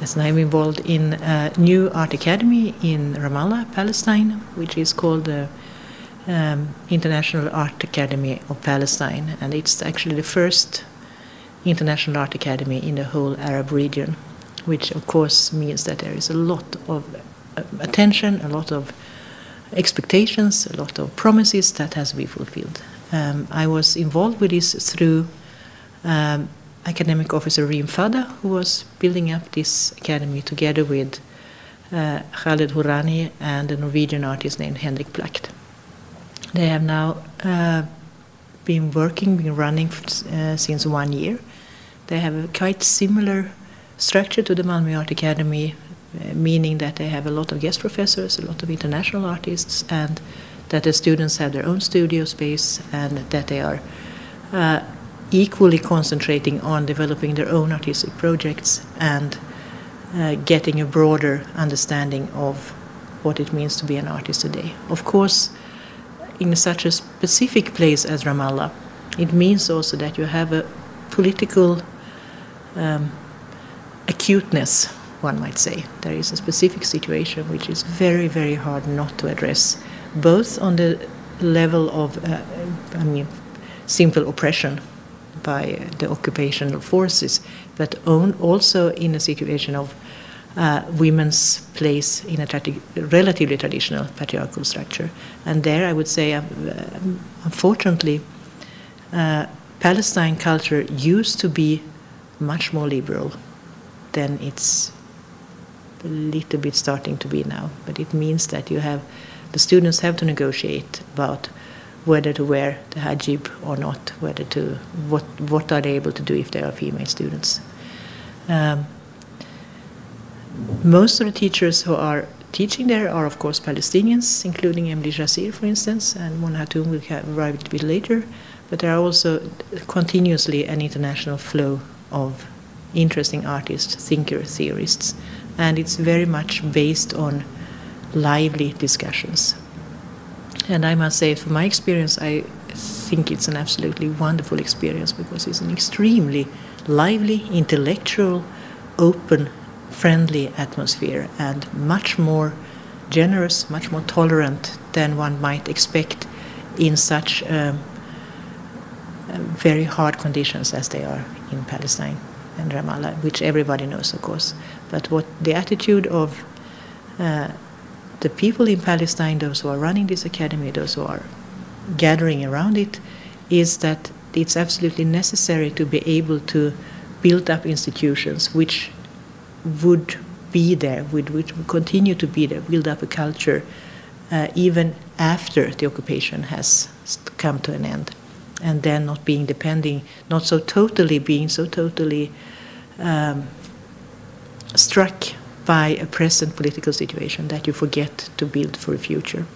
Yes, and I'm involved in a new art academy in Ramallah, Palestine, which is called the International Art Academy of Palestine, and it's actually the first international art academy in the whole Arab region, which of course means that there is a lot of attention, a lot of expectations, a lot of promises that has to be fulfilled. I was involved with this through academic officer Reem Fada, who was building up this academy together with Khaled Hourani and a Norwegian artist named Henrik Placht. They have now been running since 1 year. They have a quite similar structure to the Malmö Art Academy, meaning that they have a lot of guest professors, a lot of international artists, and that the students have their own studio space, and that they are equally concentrating on developing their own artistic projects and getting a broader understanding of what it means to be an artist today. Of course, in such a specific place as Ramallah, it means also that you have a political acuteness, one might say. There is a specific situation which is very, very hard not to address, both on the level of simple oppression by the occupational forces, but also in a situation of women's place in a relatively traditional patriarchal structure. And there I would say, unfortunately, Palestine culture used to be much more liberal than it's a little bit starting to be now. But it means that the students have to negotiate about whether to wear the hijab or not, what are they able to do if they are female students. Most of the teachers who are teaching there are, of course, Palestinians, including Emily Jasir, for instance, and Mona Hatoum will arrive a bit later. But there are also continuously an international flow of interesting artists, thinkers, theorists, and it's very much based on lively discussions. And I must say, from my experience, I think it's an absolutely wonderful experience, because it's an extremely lively, intellectual, open, friendly atmosphere, and much more generous, much more tolerant than one might expect in such very hard conditions as they are in Palestine and Ramallah, which everybody knows, of course. But what the attitude of the people in Palestine, those who are running this academy, those who are gathering around it, is that it's absolutely necessary to be able to build up institutions which would be there, which would continue to be there, build up a culture even after the occupation has come to an end, and then not being not so totally struck by a present political situation that you forget to build for a future.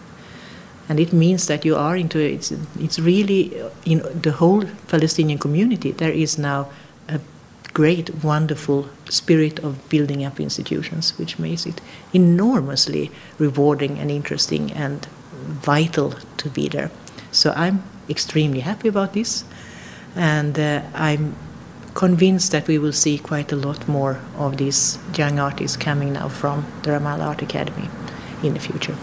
And it means that you are it's really, in the whole Palestinian community, there is now a great, wonderful spirit of building up institutions, which makes it enormously rewarding and interesting and vital to be there. So I'm extremely happy about this, and I'm convinced that we will see quite a lot more of these young artists coming now from the Ramallah Art Academy in the future.